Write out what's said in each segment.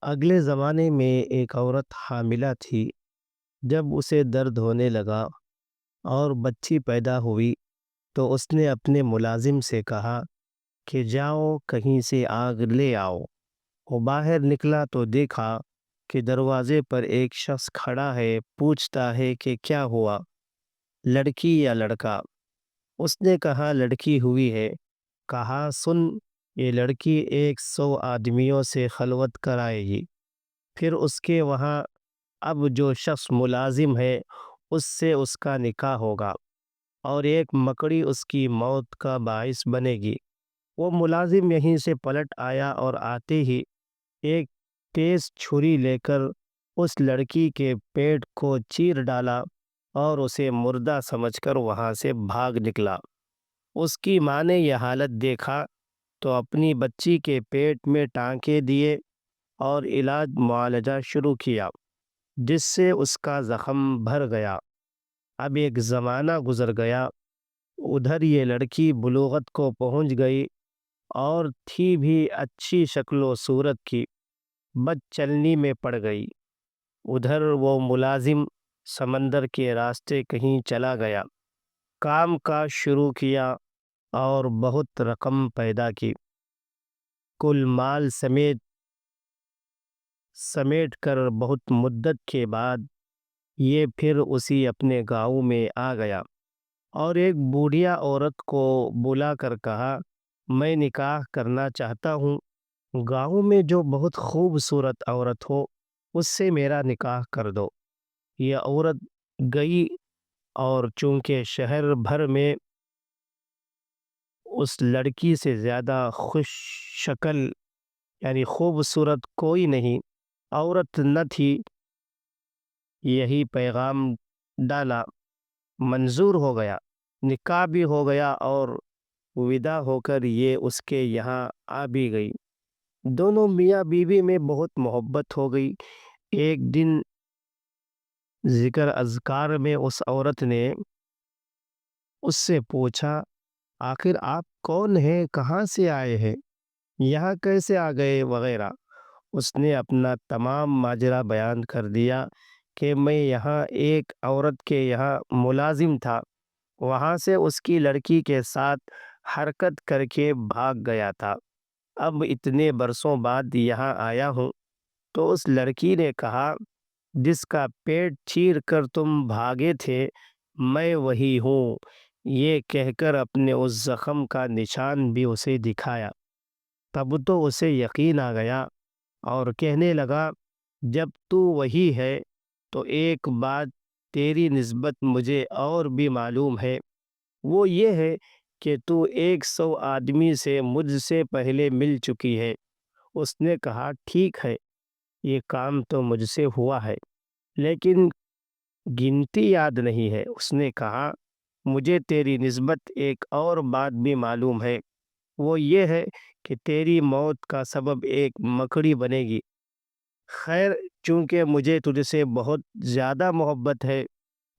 اگلے زمانے میں ایک عورت حاملہ تھی۔ جب اسے درد ہونے لگا اور بچی پیدا ہوئی تو اس نے اپنے ملازم سے کہا کہ جاؤ کہیں سے آگ لے آؤ۔ وہ باہر نکلا تو دیکھا کہ دروازے پر ایک شخص کھڑا ہے، پوچھتا ہے کہ کیا ہوا، لڑکی یا لڑکا؟ اس نے کہا لڑکی ہوئی ہے۔ کہا سن، یہ لڑکی 100 آدمیوں سے خلوت کرائے گی، پھر اس کے وہاں اب جو شخص ملازم ہے اس سے اس کا نکاح ہوگا اور ایک مکڑی اس کی موت کا باعث بنے گی۔ وہ ملازم یہیں سے پلٹ آیا اور آتے ہی ایک تیز چھری لے کر اس لڑکی کے پیٹ کو چیر ڈالا اور اسے مردہ سمجھ کر وہاں سے بھاگ نکلا۔ اس کی ماں نے یہ حالت دیکھا تو اپنی بچی کے پیٹ میں ٹانکے دیے اور علاج معالجہ شروع کیا، جس سے اس کا زخم بھر گیا۔ اب ایک زمانہ گزر گیا، ادھر یہ لڑکی بلوغت کو پہنچ گئی اور تھی بھی اچھی شکل و صورت کی، بد چلنی میں پڑ گئی۔ ادھر وہ ملازم سمندر کے راستے کہیں چلا گیا، کام کاج شروع کیا اور بہت رقم پیدا کی۔ کل مال سمیٹ کر بہت مدت کے بعد یہ پھر اسی اپنے گاؤں میں آ گیا اور ایک بوڑھیا عورت کو بلا کر کہا میں نکاح کرنا چاہتا ہوں، گاؤں میں جو بہت خوبصورت عورت ہو اس سے میرا نکاح کر دو۔ یہ عورت گئی اور چونکہ شہر بھر میں اس لڑکی سے زیادہ خوش شکل یعنی خوبصورت کوئی نہیں عورت نہ تھی، یہی پیغام ڈالا، منظور ہو گیا، نکاح بھی ہو گیا اور ودا ہو کر یہ اس کے یہاں آ بھی گئی۔ دونوں میاں بیوی میں بہت محبت ہو گئی۔ ایک دن ذکر اذکار میں اس عورت نے اس سے پوچھا آخر آپ کون ہیں، کہاں سے آئے ہیں، یہاں کیسے آ گئے وغیرہ۔ اس نے اپنا تمام ماجرا بیان کر دیا کہ میں یہاں ایک عورت کے یہاں ملازم تھا، وہاں سے اس کی لڑکی کے ساتھ حرکت کر کے بھاگ گیا تھا، اب اتنے برسوں بعد یہاں آیا ہوں۔ تو اس لڑکی نے کہا جس کا پیٹ چیر کر تم بھاگے تھے میں وہی ہوں، یہ کہہ کر اپنے اس زخم کا نشان بھی اسے دکھایا۔ تب تو اسے یقین آ گیا اور کہنے لگا جب تو وہی ہے تو ایک بات تیری نسبت مجھے اور بھی معلوم ہے، وہ یہ ہے کہ تو 100 آدمی سے مجھ سے پہلے مل چکی ہے۔ اس نے کہا ٹھیک ہے، یہ کام تو مجھ سے ہوا ہے لیکن گنتی یاد نہیں ہے۔ اس نے کہا مجھے تیری نسبت ایک اور بات بھی معلوم ہے، وہ یہ ہے کہ تیری موت کا سبب ایک مکڑی بنے گی۔ خیر، چونکہ مجھے تجھ سے بہت زیادہ محبت ہے،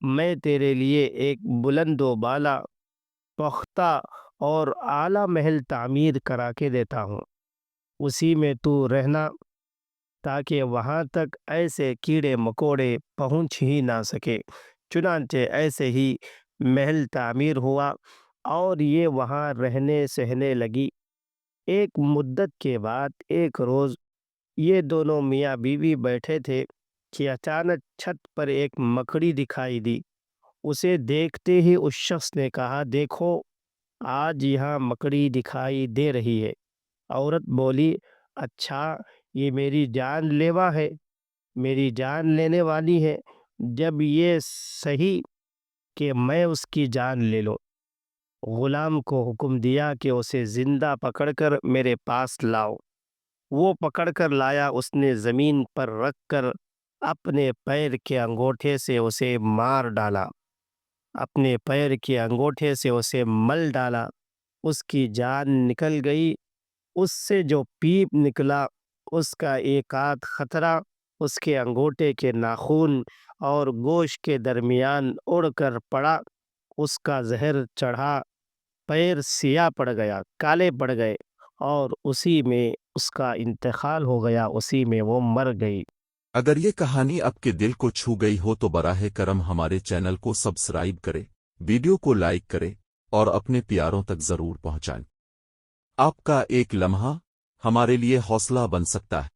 میں تیرے لیے ایک بلند و بالا، پختہ اور اعلیٰ محل تعمیر کرا کے دیتا ہوں، اسی میں تو رہنا تاکہ وہاں تک ایسے کیڑے مکوڑے پہنچ ہی نہ سکے۔ چنانچہ ایسے ہی محل تعمیر ہوا اور یہ وہاں رہنے سہنے لگی۔ ایک مدت کے بعد ایک روز یہ دونوں میاں بیوی بیٹھے تھے کہ اچانک چھت پر ایک مکڑی دکھائی دی۔ اسے دیکھتے ہی اس شخص نے کہا دیکھو آج یہاں مکڑی دکھائی دے رہی ہے۔ عورت بولی اچھا، یہ میری جان لیوا ہے، میری جان لینے والی ہے، جب یہ صحیح کہ میں اس کی جان لے لوں۔ غلام کو حکم دیا کہ اسے زندہ پکڑ کر میرے پاس لاؤ۔ وہ پکڑ کر لایا، اس نے زمین پر رکھ کر اپنے پیر کے انگوٹھے سے اسے مار ڈالا، اپنے پیر کے انگوٹھے سے اسے مل ڈالا، اس کی جان نکل گئی۔ اس سے جو پیپ نکلا اس کا ایک آدھ خطرہ اس کے انگوٹھے کے ناخن اور گوشت کے درمیان اڑ کر پڑا، اس کا زہر چڑھا، پیر سیاہ پڑ گیا، کالے پڑ گئے۔ اور اسی میں اس کا انتقال ہو گیا، اسی میں وہ مر گئی۔ اگر یہ کہانی آپ کے دل کو چھو گئی ہو تو براہ کرم ہمارے چینل کو سبسکرائب کرے، ویڈیو کو لائک کرے اور اپنے پیاروں تک ضرور پہنچائیں۔ آپ کا ایک لمحہ ہمارے لیے حوصلہ بن سکتا ہے۔